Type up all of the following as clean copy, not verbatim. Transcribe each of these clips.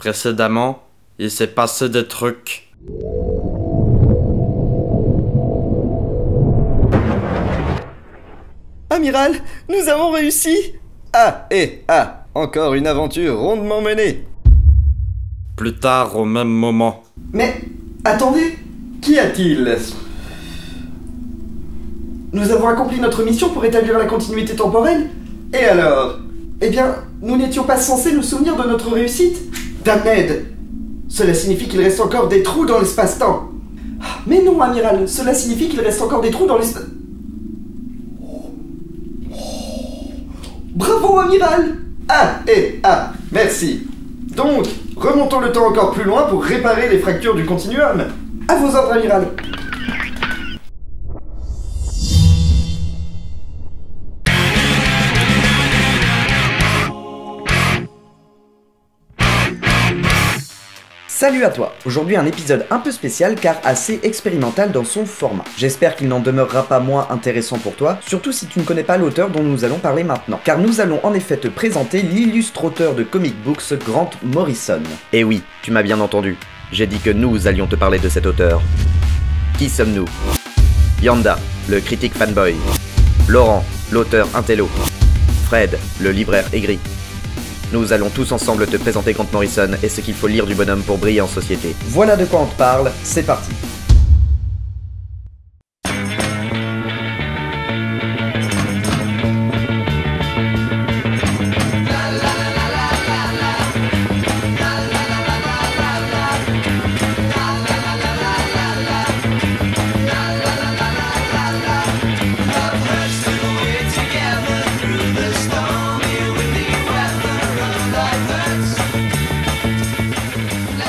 Précédemment, il s'est passé des trucs. Amiral, nous avons réussi! Encore une aventure rondement menée! Plus tard, au même moment. Mais, attendez! Qu'y a-t-il? Nous avons accompli notre mission pour établir la continuité temporelle? Et alors? Eh bien, nous n'étions pas censés nous souvenir de notre réussite? Damned! Cela signifie qu'il reste encore des trous dans l'espace-temps! Mais non, amiral, cela signifie qu'il reste encore des trous dans l'espace... Bravo, amiral! Merci. Donc, remontons le temps encore plus loin pour réparer les fractures du continuum. À vos ordres, amiral. Salut à toi. Aujourd'hui un épisode un peu spécial car assez expérimental dans son format. J'espère qu'il n'en demeurera pas moins intéressant pour toi, surtout si tu ne connais pas l'auteur dont nous allons parler maintenant. Car nous allons en effet te présenter l'illustre auteur de comic books Grant Morrison. Eh oui, tu m'as bien entendu. J'ai dit que nous allions te parler de cet auteur. Qui sommes-nous? Yanda, le critique fanboy. Laurent, l'auteur intello. Fred, le libraire aigri. Nous allons tous ensemble te présenter Grant Morrison et ce qu'il faut lire du bonhomme pour briller en société. Voilà de quoi on te parle, c'est parti.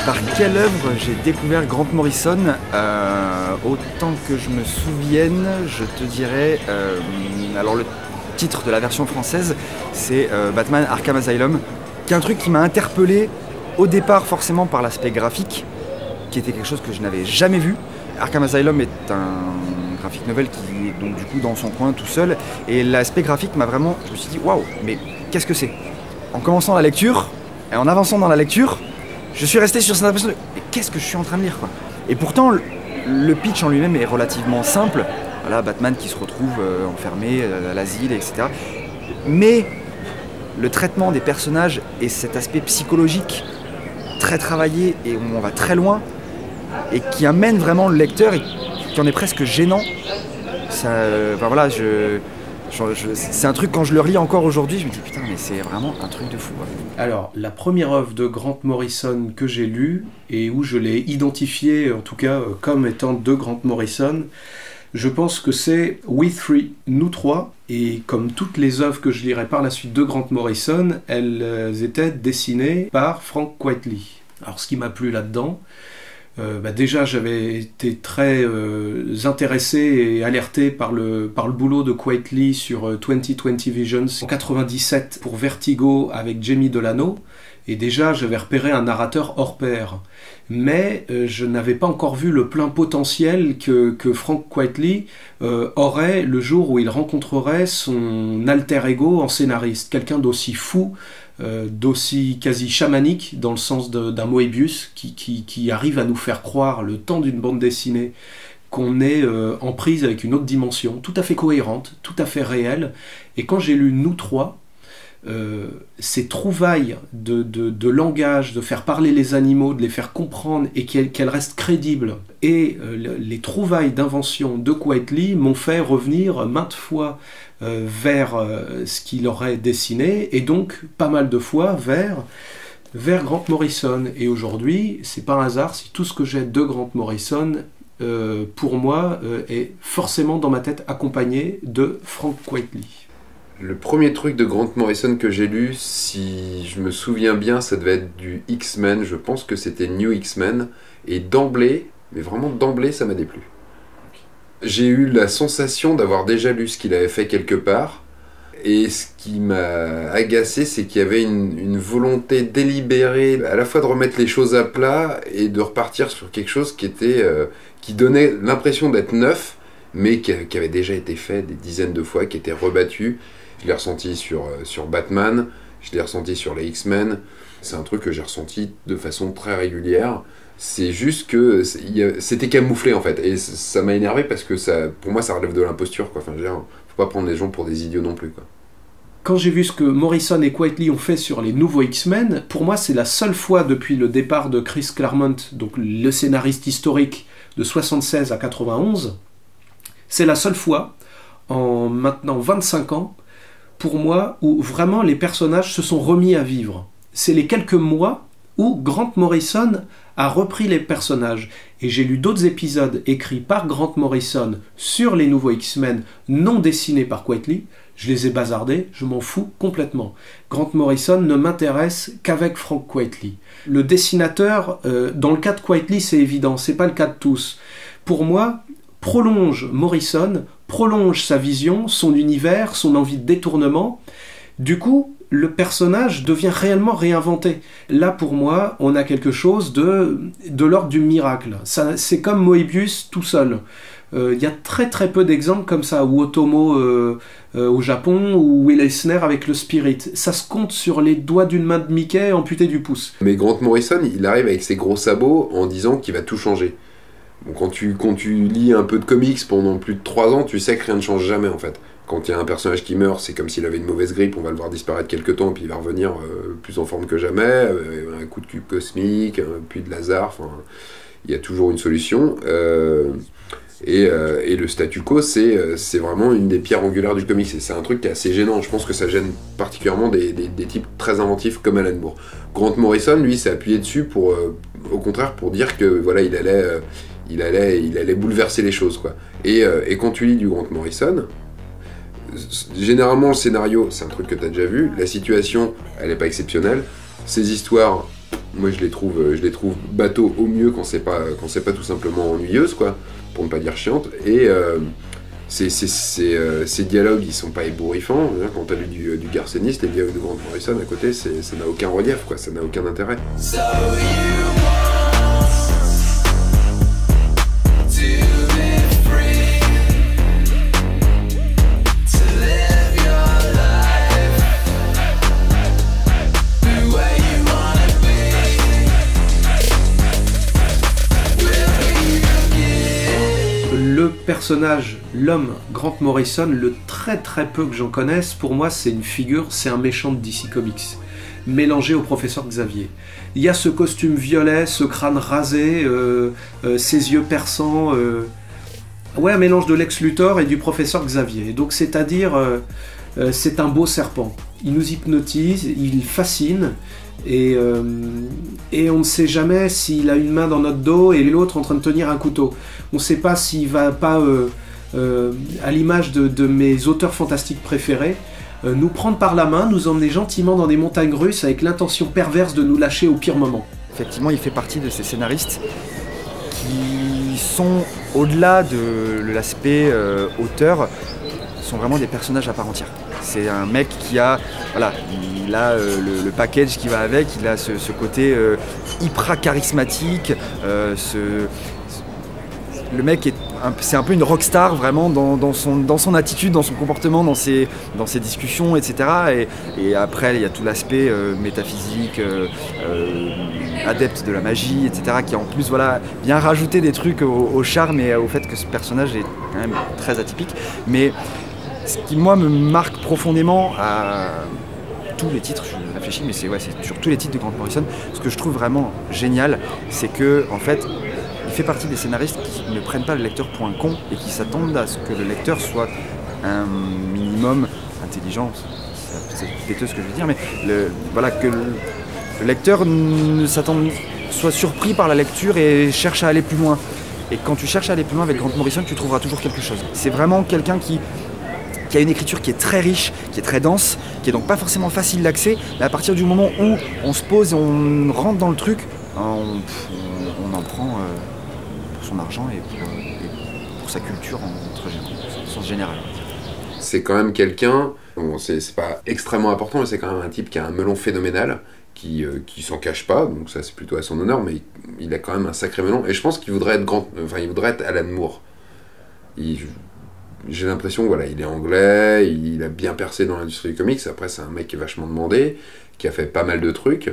Par quelle œuvre j'ai découvert Grant Morrison? Autant que je me souvienne, je te dirais... alors le titre de la version française, c'est Batman Arkham Asylum, qui est un truc qui m'a interpellé au départ forcément par l'aspect graphique, qui était quelque chose que je n'avais jamais vu. Arkham Asylum est un graphic novel qui est donc du coup dans son coin tout seul, et l'aspect graphique m'a vraiment... Je me suis dit, waouh, mais qu'est-ce que c'est? En commençant la lecture, et en avançant dans la lecture, je suis resté sur cette impression de qu'est-ce que je suis en train de lire quoi. Et pourtant le pitch en lui-même est relativement simple. Voilà, Batman qui se retrouve enfermé à l'asile, etc. Mais le traitement des personnages et cet aspect psychologique très travaillé et où on va très loin et qui amène vraiment le lecteur et qui en est presque gênant. Ça, voilà, c'est un truc quand je le relis encore aujourd'hui, je me dis putain mais c'est vraiment un truc de fou. Ouais. Alors, la première œuvre de Grant Morrison que j'ai lue, et où je l'ai identifié en tout cas comme étant de Grant Morrison, je pense que c'est We Three, nous trois, et comme toutes les œuvres que je lirai par la suite de Grant Morrison, elles étaient dessinées par Frank Quitely. Alors ce qui m'a plu là-dedans, déjà j'avais été très intéressé et alerté par le boulot de Quitely sur 2020 Visions en 97 pour Vertigo avec Jamie Delano, et déjà j'avais repéré un narrateur hors pair, mais je n'avais pas encore vu le plein potentiel que Frank Quitely aurait le jour où il rencontrerait son alter ego en scénariste, quelqu'un d'aussi fou, d'aussi quasi chamanique dans le sens d'un Moebius qui arrive à nous faire croire le temps d'une bande dessinée qu'on est en prise avec une autre dimension, tout à fait cohérente, tout à fait réelle. Et quand j'ai lu Nous trois, ces trouvailles de langage, de faire parler les animaux, de les faire comprendre et qu'elles restent crédibles, et les trouvailles d'invention de Quitely m'ont fait revenir maintes fois vers ce qu'il aurait dessiné, et donc pas mal de fois vers Grant Morrison. Et aujourd'hui, c'est pas un hasard si tout ce que j'ai de Grant Morrison, pour moi, est forcément dans ma tête accompagné de Frank Quitely. Le premier truc de Grant Morrison que j'ai lu, si je me souviens bien, ça devait être du X-Men, je pense que c'était New X-Men, et d'emblée, mais vraiment d'emblée, ça m'a déplu. J'ai eu la sensation d'avoir déjà lu ce qu'il avait fait quelque part, et ce qui m'a agacé, c'est qu'il y avait une volonté délibérée, à la fois de remettre les choses à plat, et de repartir sur quelque chose qui donnait l'impression d'être neuf, mais qui avait déjà été fait des dizaines de fois, qui était rebattu. Je l'ai ressenti sur Batman, je l'ai ressenti sur les X-Men, C'est un truc que j'ai ressenti de façon très régulière. C'est juste que c'était camouflé en fait, et ça m'a énervé parce que pour moi ça relève de l'imposture, quoi. Enfin, je veux dire, faut pas prendre les gens pour des idiots non plus, quoi. Quand j'ai vu ce que Morrison et Quitely ont fait sur les nouveaux X-Men, pour moi c'est la seule fois depuis le départ de Chris Claremont, donc le scénariste historique de 76 à 91, c'est la seule fois, en maintenant 25 ans, pour moi, où vraiment les personnages se sont remis à vivre. C'est les quelques mois où Grant Morrison a repris les personnages. Et j'ai lu d'autres épisodes écrits par Grant Morrison sur les nouveaux X-Men non dessinés par Quitely. Je les ai bazardés, je m'en fous complètement. Grant Morrison ne m'intéresse qu'avec Frank Quitely. Le dessinateur, dans le cas de Quitely, c'est évident, c'est pas le cas de tous. Pour moi, prolonge Morrison, prolonge sa vision, son univers, son envie de détournement. Du coup, le personnage devient réellement réinventé. Là, pour moi, on a quelque chose de l'ordre du miracle. C'est comme Moebius tout seul. Il y a très très peu d'exemples comme ça, ou Otomo au Japon, ou Will Eisner avec le Spirit. Ça se compte sur les doigts d'une main de Mickey amputée du pouce. Mais Grant Morrison, il arrive avec ses gros sabots en disant qu'il va tout changer. Bon, quand tu lis un peu de comics pendant plus de 3 ans, tu sais que rien ne change jamais en fait. Quand il y a un personnage qui meurt, c'est comme s'il avait une mauvaise grippe, on va le voir disparaître quelques temps, puis il va revenir plus en forme que jamais, un coup de cube cosmique, un puits de Lazare, enfin, il y a toujours une solution. Et le statu quo, c'est vraiment une des pierres angulaires du comics, et c'est un truc qui est assez gênant. Je pense que ça gêne particulièrement des types très inventifs comme Alan Moore. Grant Morrison, lui, s'est appuyé dessus pour, au contraire, pour dire que voilà, il allait bouleverser les choses, quoi. Et quand tu lis du Grant Morrison, généralement le scénario, c'est un truc que tu as déjà vu, la situation, elle est pas exceptionnelle, ces histoires, moi je les trouve bateaux au mieux quand c'est pas tout simplement ennuyeuse, quoi, pour ne pas dire chiante, et ces dialogues, ils sont pas ébouriffants, hein. Quand t'as lu du Garcenis, les dialogues de Grant Morrison à côté, ça n'a aucun relief, quoi, ça n'a aucun intérêt. Le personnage, l'homme Grant Morrison, le très très peu que j'en connaisse, pour moi c'est une figure, c'est un méchant de DC Comics, mélangé au professeur Xavier. Il y a ce costume violet, ce crâne rasé, ses yeux perçants, ouais, un mélange de Lex Luthor et du professeur Xavier. Donc c'est-à-dire, c'est un beau serpent. Il nous hypnotise, il fascine, et on ne sait jamais s'il a une main dans notre dos et l'autre en train de tenir un couteau. On ne sait pas s'il va pas, à l'image de mes auteurs fantastiques préférés, nous prendre par la main, nous emmener gentiment dans des montagnes russes avec l'intention perverse de nous lâcher au pire moment. Effectivement, il fait partie de ces scénaristes qui sont, au-delà de l'aspect auteur, sont vraiment des personnages à part entière. C'est un mec qui a, voilà, il a le package qui va avec, il a ce côté hyper charismatique, le mec c'est un peu une rockstar vraiment dans son attitude, dans son comportement, dans ses discussions, etc. Et après il y a tout l'aspect métaphysique, adepte de la magie, etc. qui en plus voilà, vient rajouter des trucs au charme et au fait que ce personnage est quand même très atypique. Mais ce qui moi me marque profondément à tous les titres, je réfléchis, mais c'est sur tous les titres de Grant Morrison, ce que je trouve vraiment génial, c'est que en fait il fait partie des scénaristes qui ne prennent pas le lecteur pour un con et qui s'attendent à ce que le lecteur soit un minimum intelligent. C'est péteux ce que je veux dire, mais voilà, que le lecteur soit surpris par la lecture et cherche à aller plus loin. Et quand tu cherches à aller plus loin avec Grant Morrison, tu trouveras toujours quelque chose. C'est vraiment quelqu'un qui a une écriture qui est très riche, qui est très dense, qui est donc pas forcément facile d'accès, mais à partir du moment où on se pose et on rentre dans le truc, on en prend pour son argent et pour sa culture en sens général. C'est quand même quelqu'un, bon, c'est pas extrêmement important, mais c'est quand même un type qui a un melon phénoménal, qui s'en cache pas, donc ça c'est plutôt à son honneur, mais il a quand même un sacré melon, et je pense qu'il voudrait être Alan Moore. J'ai l'impression, voilà, il est anglais, il a bien percé dans l'industrie du comics, après c'est un mec qui est vachement demandé, qui a fait pas mal de trucs.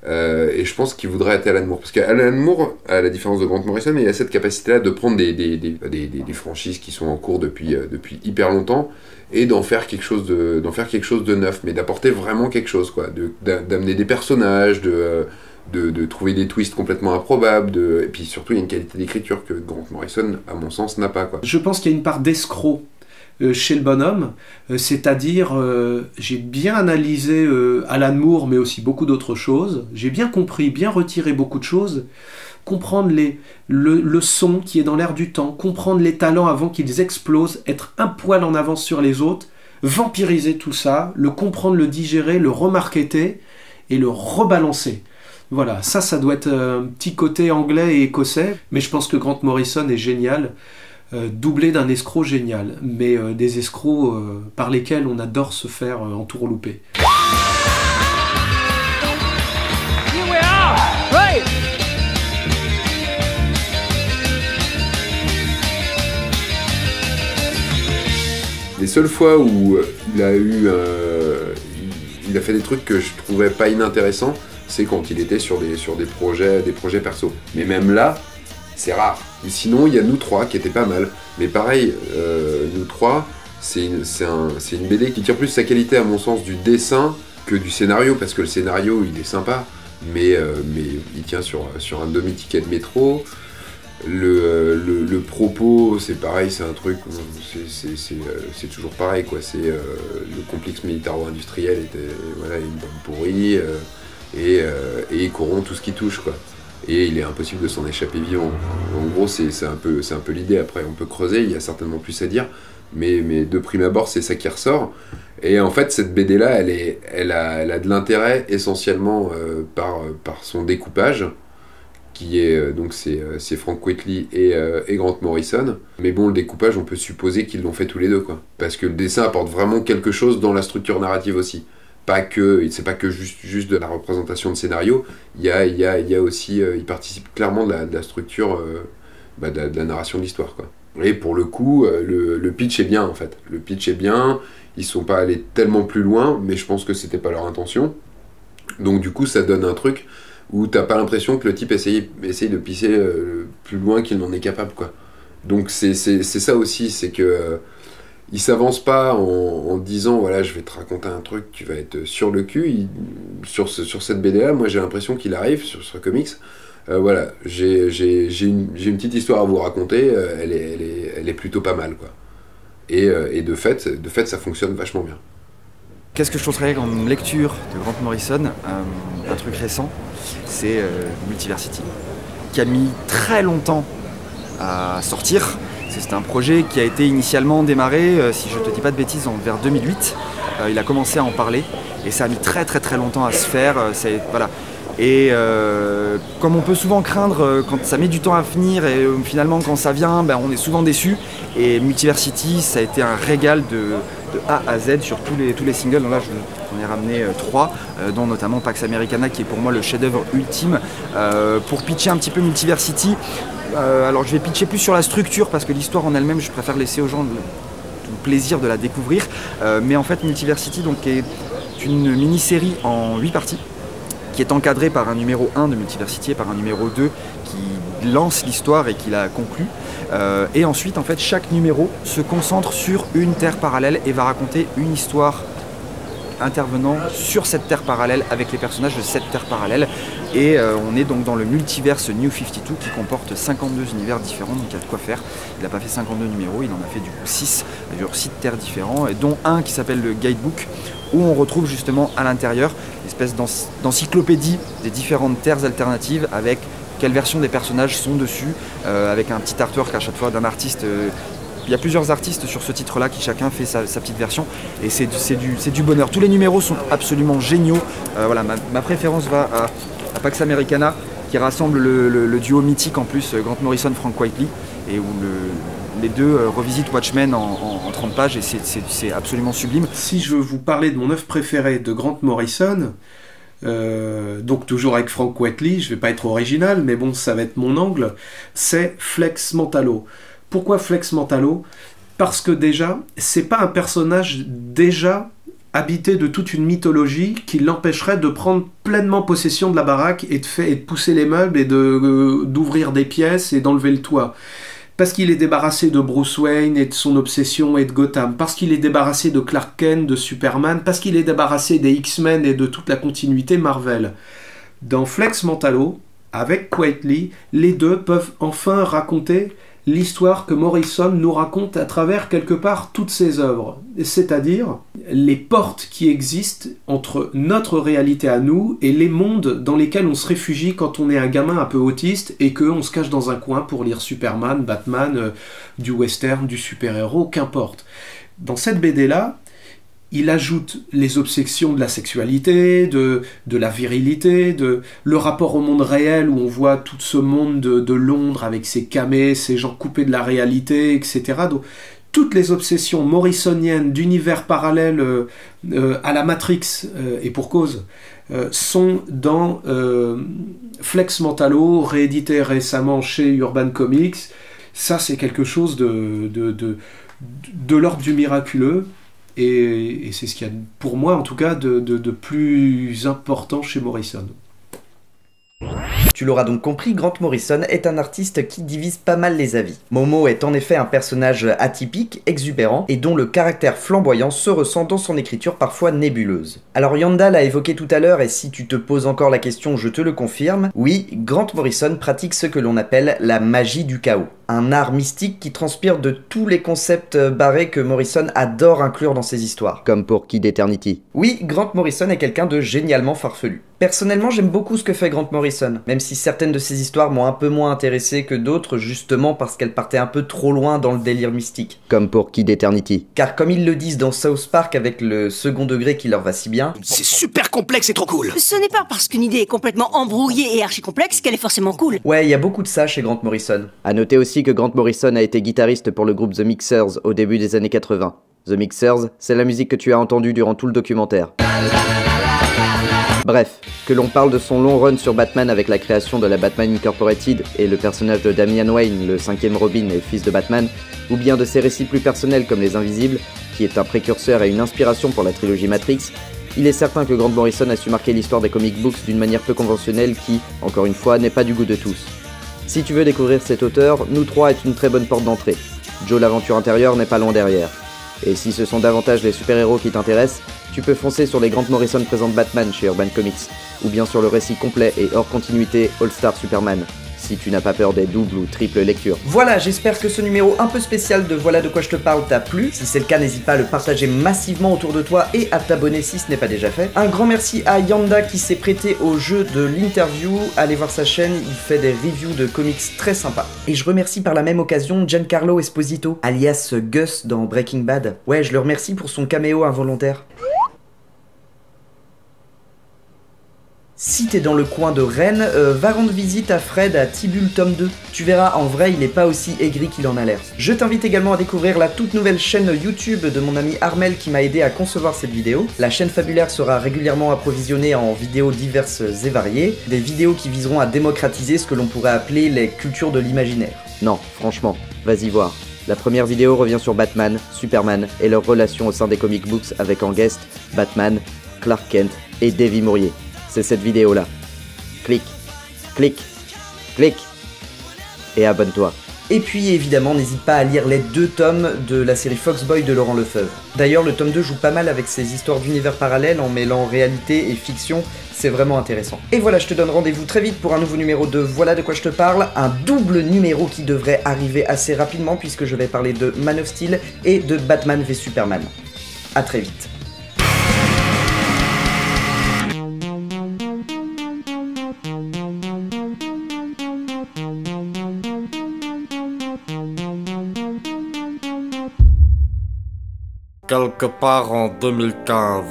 Et je pense qu'il voudrait être Alan Moore. Parce qu'Alan Moore, à la différence de Grant Morrison, il a cette capacité-là de prendre des franchises qui sont en cours depuis hyper longtemps et d'en faire quelque chose de neuf, mais d'apporter vraiment quelque chose, quoi. D'amener des personnages, de trouver des twists complètement improbables, et puis surtout il y a une qualité d'écriture que Grant Morrison, à mon sens, n'a pas, quoi. Je pense qu'il y a une part d'escroc chez le bonhomme, c'est-à-dire j'ai bien analysé Alan Moore, mais aussi beaucoup d'autres choses, j'ai bien compris, bien retiré beaucoup de choses, comprendre le son qui est dans l'air du temps, comprendre les talents avant qu'ils explosent, être un poil en avance sur les autres, vampiriser tout ça, le comprendre, le digérer, le remarketer et le rebalancer. Voilà, ça doit être un petit côté anglais et écossais, mais je pense que Grant Morrison est génial, doublé d'un escroc génial, mais des escrocs par lesquels on adore se faire entourlouper. Les seules fois où il a fait des trucs que je trouvais pas inintéressants, c'est quand il était sur des projets perso. Mais même là, c'est rare. Sinon, il y a Nous 3 qui était pas mal. Mais pareil, Nous 3, c'est une BD qui tire plus sa qualité, à mon sens, du dessin que du scénario, parce que le scénario, il est sympa, mais il tient sur un demi-ticket de métro. Le propos, c'est pareil, c'est un truc, c'est toujours pareil, quoi. C'est le complexe militaro-industriel était une bombe pourrie, et il corrompt tout ce qui touche, quoi. Et il est impossible de s'en échapper vivant. En gros, c'est un peu l'idée. Après, on peut creuser, il y a certainement plus à dire, mais de prime abord, c'est ça qui ressort. Et en fait, cette BD-là, elle a de l'intérêt essentiellement par son découpage, qui est donc c'est Frank Quitely et Grant Morrison. Mais bon, le découpage, on peut supposer qu'ils l'ont fait tous les deux, quoi. Parce que le dessin apporte vraiment quelque chose dans la structure narrative aussi. C'est pas que juste de la représentation de scénario, il y a aussi, il participe clairement de la structure, de la narration de l'histoire, quoi. Et pour le coup, le pitch est bien, en fait. Le pitch est bien, ils sont pas allés tellement plus loin, mais je pense que c'était pas leur intention. Donc du coup, ça donne un truc où t'as pas l'impression que le type essaye de pisser plus loin qu'il n'en est capable, quoi. Donc c'est ça aussi, c'est que il s'avance pas en disant voilà, je vais te raconter un truc, tu vas être sur le cul. Sur cette BD là, moi j'ai l'impression qu'il arrive sur ce comics, voilà, j'ai une petite histoire à vous raconter, elle est plutôt pas mal, quoi. Et de fait ça fonctionne vachement bien. Qu'est-ce que je conseillerais comme lecture de Grant Morrison, un truc récent, c'est Multiversity, qui a mis très longtemps à sortir. C'est un projet qui a été initialement démarré, si je ne te dis pas de bêtises, vers 2008. Il a commencé à en parler et ça a mis très longtemps à se faire. Voilà. Et comme on peut souvent craindre quand ça met du temps à venir et finalement quand ça vient, on est souvent déçu. Et Multiversity, ça a été un régal de A à Z sur tous les singles. Donc là, j'en ai ramené 3, dont notamment Pax Americana, qui est pour moi le chef-d'œuvre ultime. Pour pitcher un petit peu Multiversity, alors je vais pitcher plus sur la structure parce que l'histoire en elle-même, je préfère laisser aux gens le plaisir de la découvrir. Mais en fait, Multiversity donc, est une mini-série en 8 parties qui est encadrée par un numéro 1 de Multiversity et par un numéro 2 qui lance l'histoire et qui la conclut. Et ensuite, en fait, chaque numéro se concentre sur une terre parallèle et va raconter une histoire intervenant sur cette terre parallèle avec les personnages de cette terre parallèle. Et on est donc dans le multiverse New 52 qui comporte 52 univers différents, donc il y a de quoi faire. Il n'a pas fait 52 numéros, il en a fait du coup 6, sur 6 terres différents, et dont un qui s'appelle le Guidebook, où on retrouve justement à l'intérieur une espèce d'encyclopédie des différentes terres alternatives avec quelle version des personnages sont dessus, avec un petit artwork à chaque fois d'un artiste. Il y a plusieurs artistes sur ce titre-là qui chacun fait sa petite version et c'est du bonheur. Tous les numéros sont absolument géniaux. Voilà, ma préférence va à Pax Americana qui rassemble le duo mythique en plus, Grant Morrison, Frank Quitely, et où les deux revisitent Watchmen en 30 pages et c'est absolument sublime. Si je veux vous parler de mon œuvre préférée de Grant Morrison, donc toujours avec Frank Quitely, je vais pas être original, mais bon, ça va être mon angle, c'est Flex Mentalo. Pourquoi Flex Mentalo? Parce que déjà, c'est pas un personnage déjà habité de toute une mythologie qui l'empêcherait de prendre pleinement possession de la baraque et de pousser les meubles et d'ouvrir des pièces et d'enlever le toit. Parce qu'il est débarrassé de Bruce Wayne et de son obsession et de Gotham, parce qu'il est débarrassé de Clark Kent, de Superman, parce qu'il est débarrassé des X-Men et de toute la continuité Marvel. Dans Flex Mentalo, avec Quitely, les deux peuvent enfin raconter l'histoire que Morrison nous raconte à travers quelque part toutes ses œuvres, c'est-à-dire les portes qui existent entre notre réalité à nous et les mondes dans lesquels on se réfugie quand on est un gamin un peu autiste et qu'on se cache dans un coin pour lire Superman, Batman, du western, du super-héros, qu'importe. Dans cette BD-là, il ajoute les obsessions de la sexualité, de la virilité, le rapport au monde réel où on voit tout ce monde de Londres avec ses camés, ces gens coupés de la réalité, etc. Donc, toutes les obsessions morrisoniennes d'univers parallèles à la Matrix, et pour cause, sont dans Flex Mentalo, réédité récemment chez Urban Comics. Ça, c'est quelque chose de l'ordre du miraculeux. Et c'est ce qu'il y a, pour moi en tout cas, de plus important chez Morrison. Tu l'auras donc compris, Grant Morrison est un artiste qui divise pas mal les avis. Momo est en effet un personnage atypique, exubérant, et dont le caractère flamboyant se ressent dans son écriture parfois nébuleuse. Alors Yanda l'a évoqué tout à l'heure, et si tu te poses encore la question, je te le confirme, oui, Grant Morrison pratique ce que l'on appelle la magie du chaos. Un art mystique qui transpire de tous les concepts barrés que Morrison adore inclure dans ses histoires. Comme pour Kid Eternity. Oui, Grant Morrison est quelqu'un de génialement farfelu. Personnellement, j'aime beaucoup ce que fait Grant Morrison, même si certaines de ses histoires m'ont un peu moins intéressé que d'autres, justement parce qu'elles partaient un peu trop loin dans le délire mystique. Comme pour Kid Eternity. Car comme ils le disent dans South Park avec le second degré qui leur va si bien... C'est super complexe et trop cool. Ce n'est pas parce qu'une idée est complètement embrouillée et archi-complexe qu'elle est forcément cool. Ouais, il y a beaucoup de ça chez Grant Morrison. À noter aussi que Grant Morrison a été guitariste pour le groupe The Mixers au début des années 80. The Mixers, c'est la musique que tu as entendue durant tout le documentaire. Bref, que l'on parle de son long run sur Batman avec la création de la Batman Incorporated et le personnage de Damian Wayne, le 5e Robin et fils de Batman, ou bien de ses récits plus personnels comme Les Invisibles, qui est un précurseur et une inspiration pour la trilogie Matrix, il est certain que Grant Morrison a su marquer l'histoire des comic books d'une manière peu conventionnelle qui, encore une fois, n'est pas du goût de tous. Si tu veux découvrir cet auteur, Nous 3 est une très bonne porte d'entrée. Joe l'aventure intérieure n'est pas loin derrière. Et si ce sont davantage les super-héros qui t'intéressent, tu peux foncer sur les Grant Morrison présente Batman chez Urban Comics, ou bien sur le récit complet et hors continuité All-Star Superman, si tu n'as pas peur des doubles ou triples lectures. Voilà, j'espère que ce numéro un peu spécial de Voilà de quoi je te parle t'a plu. Si c'est le cas, n'hésite pas à le partager massivement autour de toi et à t'abonner si ce n'est pas déjà fait. Un grand merci à Yanda qui s'est prêté au jeu de l'interview. Allez voir sa chaîne, il fait des reviews de comics très sympas. Et je remercie par la même occasion Giancarlo Esposito, alias Gus dans Breaking Bad. Ouais, je le remercie pour son caméo involontaire. Si t'es dans le coin de Rennes, va rendre visite à Fred à Tibul tome 2. Tu verras, en vrai, il est pas aussi aigri qu'il en a l'air. Je t'invite également à découvrir la toute nouvelle chaîne YouTube de mon ami Armel qui m'a aidé à concevoir cette vidéo. La chaîne Fabulaire sera régulièrement approvisionnée en vidéos diverses et variées, des vidéos qui viseront à démocratiser ce que l'on pourrait appeler les cultures de l'imaginaire. Non, franchement, vas-y voir. La première vidéo revient sur Batman, Superman et leur relation au sein des comic books avec en guest Batman, Clark Kent et Davy Mourier. C'est cette vidéo-là. Clique, clique, clique et abonne-toi. Et puis évidemment, n'hésite pas à lire les 2 tomes de la série Foxboy de Laurent Lefebvre. D'ailleurs, le tome 2 joue pas mal avec ces histoires d'univers parallèles en mêlant réalité et fiction, c'est vraiment intéressant. Et voilà, je te donne rendez-vous très vite pour un nouveau numéro de Voilà de quoi je te parle, un double numéro qui devrait arriver assez rapidement puisque je vais parler de Man of Steel et de Batman v Superman. A très vite. Quelque part en 2015.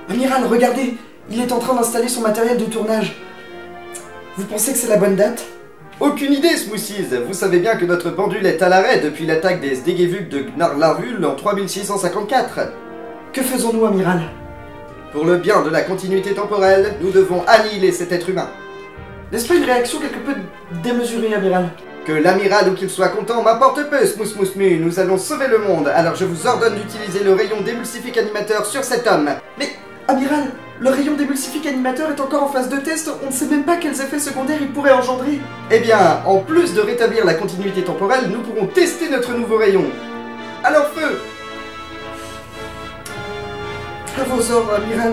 Amiral, regardez, il est en train d'installer son matériel de tournage. Vous pensez que c'est la bonne date? Aucune idée, Smoothies. Vous savez bien que notre pendule est à l'arrêt depuis l'attaque des Sdegevuk de Gnarlarvul en 3654. Que faisons-nous, Amiral? Pour le bien de la continuité temporelle, nous devons annihiler cet être humain. N'est-ce pas une réaction quelque peu démesurée, Amiral? Que l'amiral ou qu'il soit content m'apporte peu, Smooth, nous allons sauver le monde, alors je vous ordonne d'utiliser le rayon d'émulsifique animateur sur cet homme. Mais, amiral, le rayon d'émulsifique animateur est encore en phase de test, on ne sait même pas quels effets secondaires il pourrait engendrer. Eh bien, en plus de rétablir la continuité temporelle, nous pourrons tester notre nouveau rayon. Alors feu! À vos ordres, amiral.